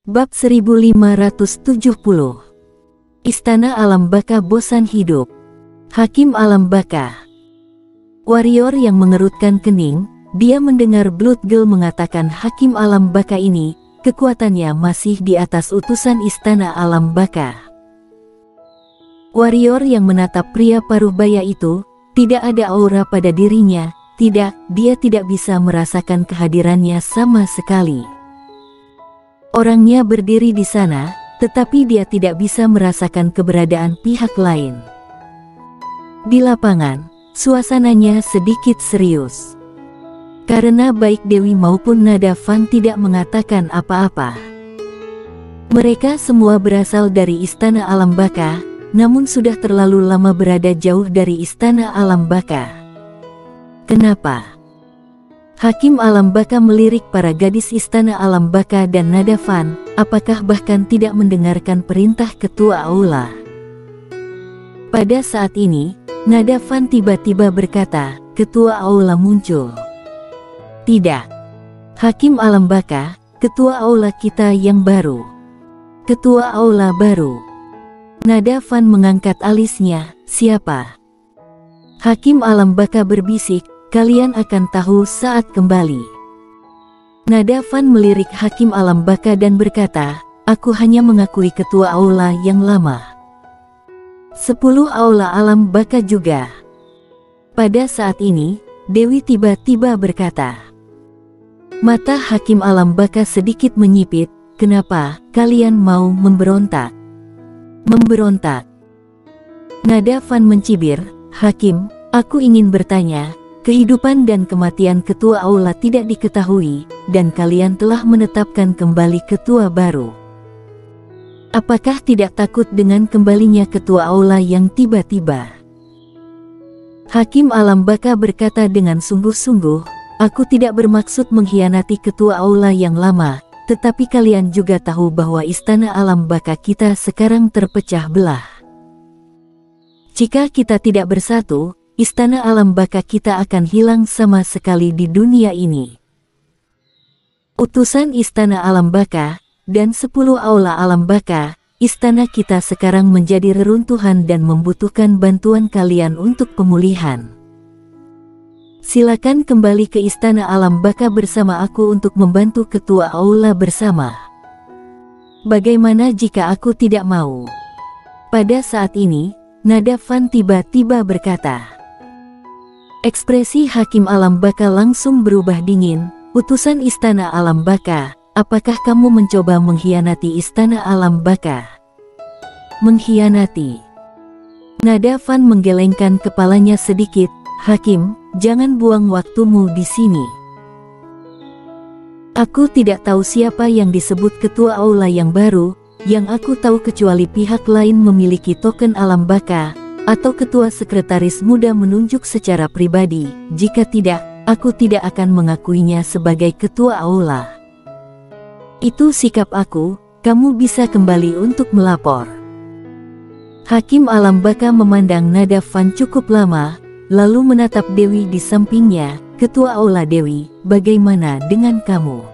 Bab 1570. Istana Alam Baka bosan hidup. Hakim Alam Baka. Warrior yang mengerutkan kening, dia mendengar Blood Girl mengatakan Hakim Alam Baka ini, kekuatannya masih di atas utusan Istana Alam Baka. Warrior yang menatap pria paruh baya itu, tidak ada aura pada dirinya, dia tidak bisa merasakan kehadirannya sama sekali. Orangnya berdiri di sana, tetapi dia tidak bisa merasakan keberadaan pihak lain. Di lapangan, suasananya sedikit serius. Karena baik Dewi maupun Nadavan tidak mengatakan apa-apa. Mereka semua berasal dari Istana Alam Baka, namun sudah terlalu lama berada jauh dari Istana Alam Baka. Kenapa? Hakim Alam Baka melirik para gadis Istana Alam Baka dan Nadavan, apakah bahkan tidak mendengarkan perintah Ketua Aula. Pada saat ini, Nadavan tiba-tiba berkata, Ketua Aula muncul. Tidak. Hakim Alam Baka, Ketua Aula kita yang baru. Ketua Aula baru. Nadavan mengangkat alisnya, siapa? Hakim Alam Baka berbisik, kalian akan tahu saat kembali. Nadavan melirik Hakim Alam Baka dan berkata, aku hanya mengakui ketua aula yang lama. 10 aula Alam Baka juga. Pada saat ini, Dewi tiba-tiba berkata. Mata Hakim Alam Baka sedikit menyipit, kenapa kalian mau memberontak? Memberontak. Nadavan mencibir, Hakim, aku ingin bertanya, kehidupan dan kematian ketua aula tidak diketahui, dan kalian telah menetapkan kembali ketua baru. Apakah tidak takut dengan kembalinya ketua aula yang tiba-tiba? Hakim Alam Baka berkata dengan sungguh-sungguh, aku tidak bermaksud mengkhianati ketua aula yang lama, tetapi kalian juga tahu bahwa Istana Alam Baka kita sekarang terpecah belah. Jika kita tidak bersatu, Istana Alam Baka kita akan hilang sama sekali di dunia ini. Utusan Istana Alam Baka, dan 10 aula Alam Baka, istana kita sekarang menjadi reruntuhan dan membutuhkan bantuan kalian untuk pemulihan. Silakan kembali ke Istana Alam Baka bersama aku untuk membantu ketua aula bersama. Bagaimana jika aku tidak mau? Pada saat ini, Nadavan tiba-tiba berkata. Ekspresi Hakim Alam Baka langsung berubah dingin, utusan Istana Alam Baka, apakah kamu mencoba mengkhianati Istana Alam Baka? Mengkhianati. Nadavan menggelengkan kepalanya sedikit, Hakim, jangan buang waktumu di sini. Aku tidak tahu siapa yang disebut ketua aula yang baru, yang aku tahu kecuali pihak lain memiliki token Alam Baka, atau ketua sekretaris muda menunjuk secara pribadi, jika tidak, aku tidak akan mengakuinya sebagai ketua aula. Itu sikap aku, kamu bisa kembali untuk melapor. Hakim Alam Baka memandang Nadavan cukup lama, lalu menatap Dewi di sampingnya, ketua aula Dewi, bagaimana dengan kamu?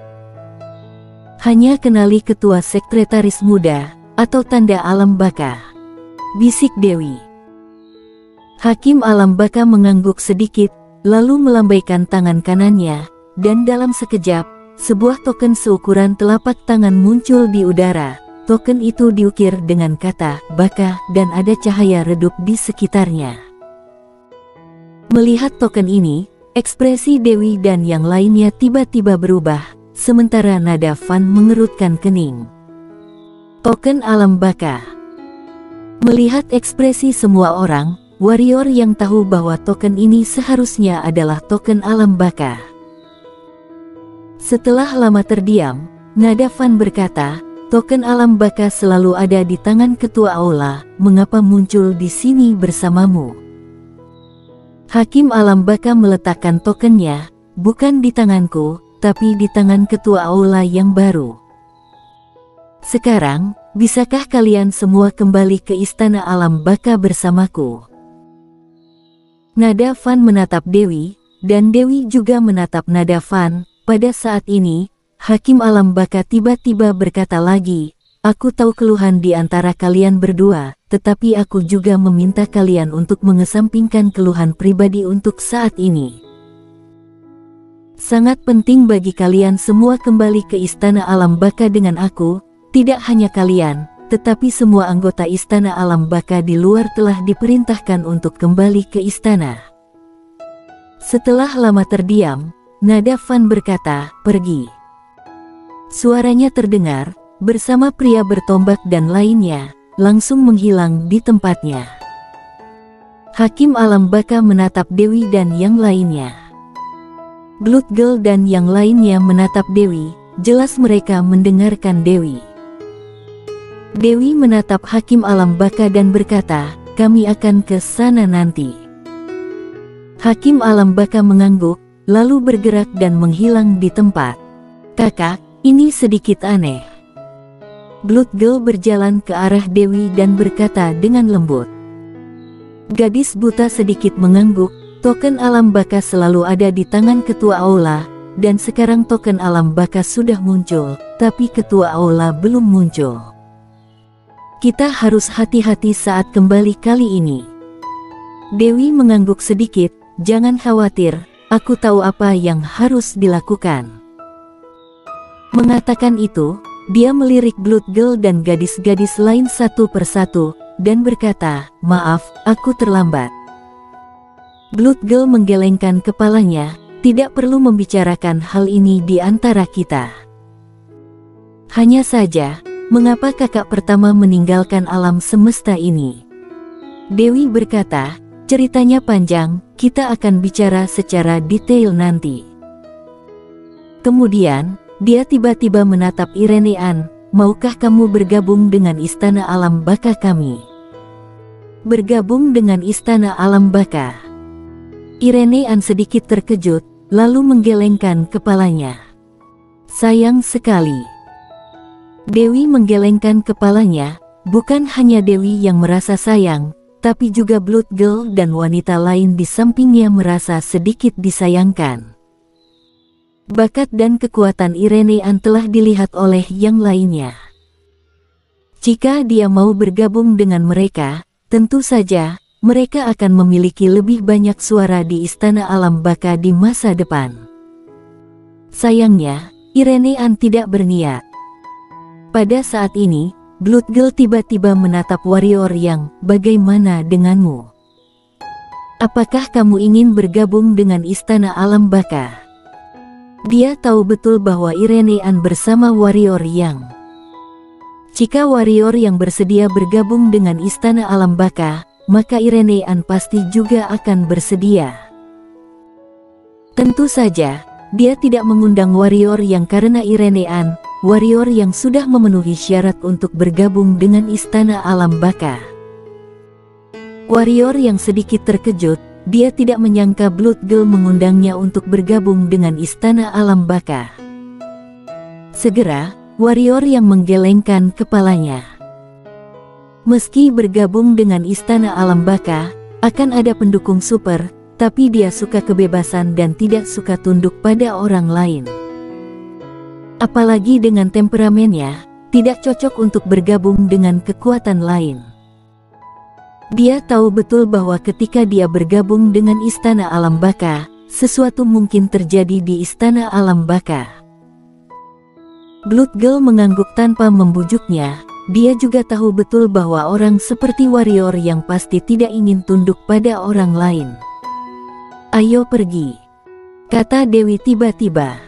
Hanya kenali ketua sekretaris muda, atau tanda Alam Baka. Bisik Dewi. Hakim Alam Baka mengangguk sedikit, lalu melambaikan tangan kanannya, dan dalam sekejap, sebuah token seukuran telapak tangan muncul di udara. Token itu diukir dengan kata Baka dan ada cahaya redup di sekitarnya. Melihat token ini, ekspresi Dewi dan yang lainnya tiba-tiba berubah, sementara Nadavan mengerutkan kening. Token Alam Baka. Melihat ekspresi semua orang, warrior yang tahu bahwa token ini seharusnya adalah token Alam Baka. Setelah lama terdiam, Nadavan berkata, token Alam Baka selalu ada di tangan ketua aula, mengapa muncul di sini bersamamu? Hakim Alam Baka meletakkan tokennya, bukan di tanganku, tapi di tangan ketua aula yang baru. Sekarang, bisakah kalian semua kembali ke Istana Alam Baka bersamaku? Nadavan menatap Dewi, dan Dewi juga menatap Nadavan. Pada saat ini, Hakim Alam Baka tiba-tiba berkata lagi, aku tahu keluhan di antara kalian berdua, tetapi aku juga meminta kalian untuk mengesampingkan keluhan pribadi untuk saat ini. Sangat penting bagi kalian semua kembali ke Istana Alam Baka dengan aku, tidak hanya kalian, tetapi semua anggota Istana Alam Baka di luar telah diperintahkan untuk kembali ke istana. Setelah lama terdiam, Nadafan berkata, pergi. Suaranya terdengar, bersama pria bertombak dan lainnya, langsung menghilang di tempatnya. Hakim Alam Baka menatap Dewi dan yang lainnya. Blood Girl dan yang lainnya menatap Dewi, jelas mereka mendengarkan Dewi. Dewi menatap Hakim Alam Baka dan berkata, kami akan ke sana nanti. Hakim Alam Baka mengangguk, lalu bergerak dan menghilang di tempat. Kakak, ini sedikit aneh. Blood Girl berjalan ke arah Dewi dan berkata dengan lembut. Gadis buta sedikit mengangguk, token Alam Baka selalu ada di tangan ketua aula, dan sekarang token Alam Baka sudah muncul, tapi ketua aula belum muncul. Kita harus hati-hati saat kembali kali ini. Dewi mengangguk sedikit, jangan khawatir, aku tahu apa yang harus dilakukan. Mengatakan itu, dia melirik Blood Girl dan gadis-gadis lain satu persatu, dan berkata, maaf, aku terlambat. Blood Girl menggelengkan kepalanya, tidak perlu membicarakan hal ini di antara kita. Hanya saja, mengapa kakak pertama meninggalkan alam semesta ini? Dewi berkata, ceritanya panjang, kita akan bicara secara detail nanti. Kemudian, dia tiba-tiba menatap Irenean, maukah kamu bergabung dengan Istana Alam Baka kami? Bergabung dengan Istana Alam Baka. Irenean sedikit terkejut, lalu menggelengkan kepalanya. Sayang sekali. Dewi menggelengkan kepalanya, bukan hanya Dewi yang merasa sayang, tapi juga Blood Girl dan wanita lain di sampingnya merasa sedikit disayangkan. Bakat dan kekuatan Irenean telah dilihat oleh yang lainnya. Jika dia mau bergabung dengan mereka, tentu saja, mereka akan memiliki lebih banyak suara di Istana Alam Baka di masa depan. Sayangnya, Irenean tidak berniat. Pada saat ini, Blood Girl tiba-tiba menatap warrior yang, bagaimana denganmu? Apakah kamu ingin bergabung dengan Istana Alam Baka? Dia tahu betul bahwa Irenean bersama warrior yang. Jika warrior yang bersedia bergabung dengan Istana Alam Baka, maka Irenean pasti juga akan bersedia. Tentu saja, dia tidak mengundang warrior yang karena Irenean, warrior yang sudah memenuhi syarat untuk bergabung dengan Istana Alam Baka. Warrior yang sedikit terkejut, dia tidak menyangka Blood Girl mengundangnya untuk bergabung dengan Istana Alam Baka. Segera, warrior yang menggelengkan kepalanya. Meski bergabung dengan Istana Alam Baka, akan ada pendukung super, tapi dia suka kebebasan dan tidak suka tunduk pada orang lain. Apalagi dengan temperamennya, tidak cocok untuk bergabung dengan kekuatan lain. Dia tahu betul bahwa ketika dia bergabung dengan Istana Alam Baka, sesuatu mungkin terjadi di Istana Alam Baka. Blood Girl mengangguk tanpa membujuknya, dia juga tahu betul bahwa orang seperti warrior yang pasti tidak ingin tunduk pada orang lain. Ayo pergi, kata Dewi tiba-tiba.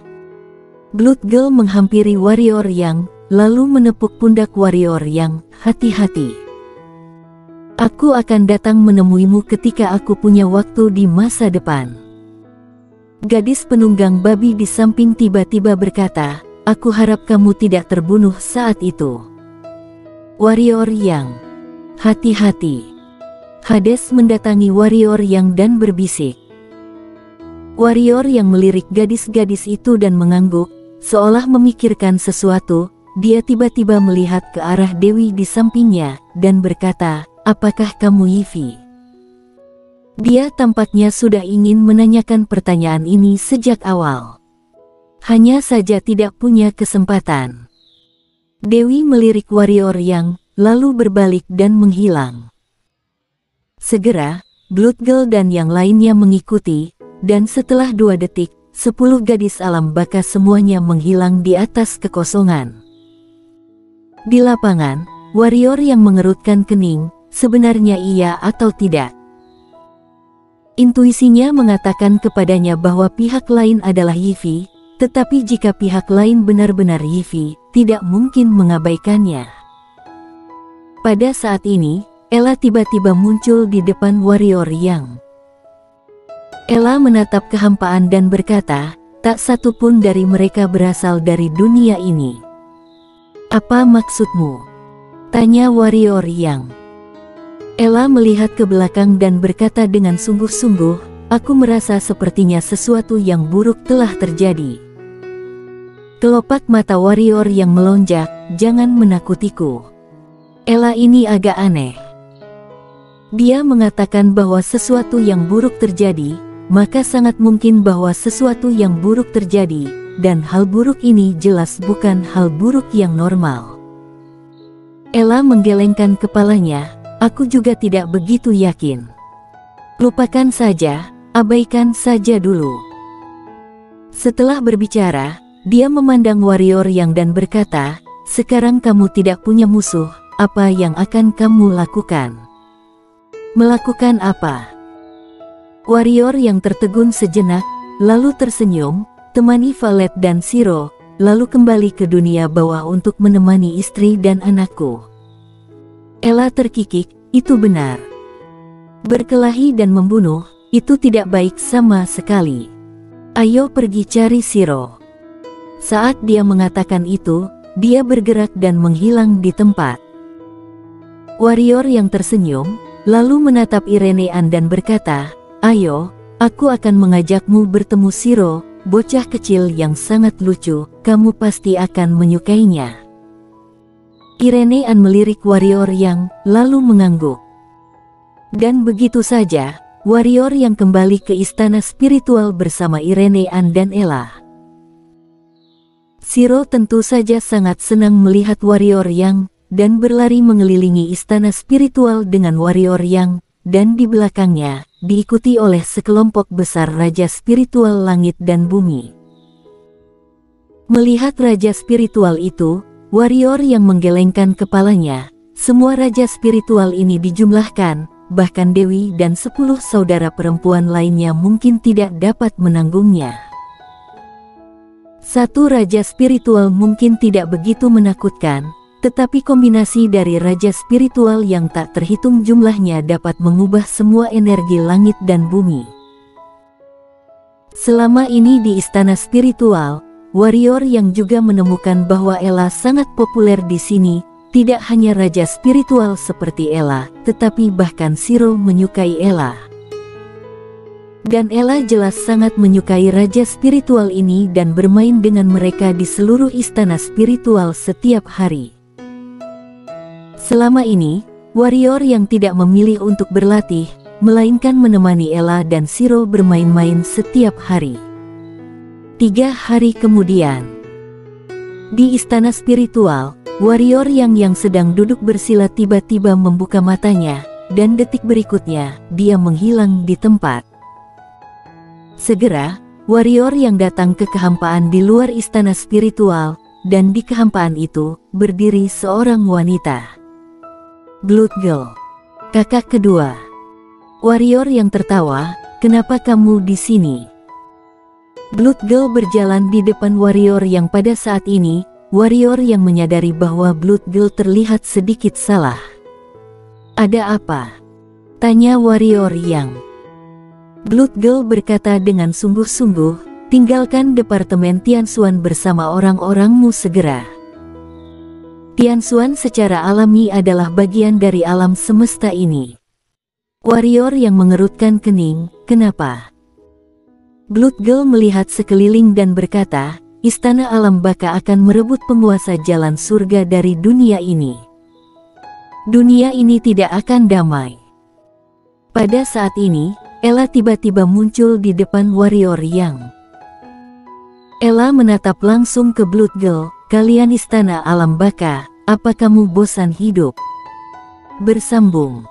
Blood Girl menghampiri warrior yang, lalu menepuk pundak warrior yang, hati-hati. Aku akan datang menemuimu ketika aku punya waktu di masa depan. Gadis penunggang babi di samping tiba-tiba berkata, aku harap kamu tidak terbunuh saat itu. Warrior yang, hati-hati. Hades mendatangi warrior yang dan berbisik. Warrior yang melirik gadis-gadis itu dan mengangguk, seolah memikirkan sesuatu, dia tiba-tiba melihat ke arah Dewi di sampingnya, dan berkata, apakah kamu Yivi? Dia tampaknya sudah ingin menanyakan pertanyaan ini sejak awal. Hanya saja tidak punya kesempatan. Dewi melirik warrior yang lalu berbalik dan menghilang. Segera, Blood Girl dan yang lainnya mengikuti, dan setelah 2 detik, 10 gadis alam baka semuanya menghilang di atas kekosongan. Di lapangan, warrior yang mengerutkan kening, sebenarnya iya atau tidak. Intuisinya mengatakan kepadanya bahwa pihak lain adalah Yivi, tetapi jika pihak lain benar-benar Yivi, tidak mungkin mengabaikannya. Pada saat ini, Ella tiba-tiba muncul di depan warrior yang. Ella menatap kehampaan dan berkata, tak satu pun dari mereka berasal dari dunia ini. Apa maksudmu? Tanya warrior yang. Ella melihat ke belakang dan berkata dengan sungguh-sungguh, aku merasa sepertinya sesuatu yang buruk telah terjadi. Kelopak mata warrior yang melonjak, jangan menakutiku. Ella ini agak aneh. Dia mengatakan bahwa sesuatu yang buruk terjadi, maka sangat mungkin bahwa sesuatu yang buruk terjadi, dan hal buruk ini jelas bukan hal buruk yang normal. Ella menggelengkan kepalanya, aku juga tidak begitu yakin. Lupakan saja, abaikan saja dulu. Setelah berbicara, dia memandang warrior yang dan berkata, sekarang kamu tidak punya musuh, apa yang akan kamu lakukan? Melakukan apa? Warrior yang tertegun sejenak, lalu tersenyum, temani Valet dan Shiro, lalu kembali ke dunia bawah untuk menemani istri dan anakku. Ella terkikik, itu benar. Berkelahi dan membunuh, itu tidak baik sama sekali. Ayo pergi cari Shiro. Saat dia mengatakan itu, dia bergerak dan menghilang di tempat. Warrior yang tersenyum, lalu menatap Irenean dan berkata, ayo, aku akan mengajakmu bertemu Shiro, bocah kecil yang sangat lucu, kamu pasti akan menyukainya. Irenean melirik warrior yang, lalu mengangguk. Dan begitu saja, warrior yang kembali ke istana spiritual bersama Irenean dan Ella. Shiro tentu saja sangat senang melihat warrior yang, dan berlari mengelilingi istana spiritual dengan warrior yang, dan di belakangnya, diikuti oleh sekelompok besar raja spiritual langit dan bumi. Melihat raja spiritual itu, warrior yang menggelengkan kepalanya, semua raja spiritual ini dijumlahkan, bahkan Dewi dan 10 saudara perempuan lainnya mungkin tidak dapat menanggungnya. Satu raja spiritual mungkin tidak begitu menakutkan, tetapi kombinasi dari raja spiritual yang tak terhitung jumlahnya dapat mengubah semua energi langit dan bumi. Selama ini di istana spiritual, warrior yang juga menemukan bahwa Ella sangat populer di sini, tidak hanya raja spiritual seperti Ella, tetapi bahkan Shiro menyukai Ella. Dan Ella jelas sangat menyukai raja spiritual ini dan bermain dengan mereka di seluruh istana spiritual setiap hari. Selama ini, warrior yang tidak memilih untuk berlatih, melainkan menemani Ella dan Shiro bermain-main setiap hari. 3 hari kemudian, di istana spiritual, warrior yang sedang duduk bersila tiba-tiba membuka matanya, dan detik berikutnya, dia menghilang di tempat. Segera, warrior yang datang ke kehampaan di luar istana spiritual, dan di kehampaan itu, berdiri seorang wanita. Blood Girl, kakak kedua. Warrior yang tertawa, kenapa kamu di sini? Blood Girl berjalan di depan warrior yang pada saat ini, warrior yang menyadari bahwa Blood Girl terlihat sedikit salah. Ada apa? Tanya warrior yang. Blood Girl berkata dengan sungguh-sungguh, tinggalkan Departemen Tianxuan bersama orang-orangmu segera. Tianxuan secara alami adalah bagian dari alam semesta ini. Warrior yang mengerutkan kening, kenapa? Blood Girl melihat sekeliling dan berkata, istana alam baka akan merebut penguasa jalan surga dari dunia ini. Dunia ini tidak akan damai. Pada saat ini, Ella tiba-tiba muncul di depan warrior yang. Ella menatap langsung ke Blood Girl. Kalian istana alam baka, apa kamu bosan hidup? Bersambung.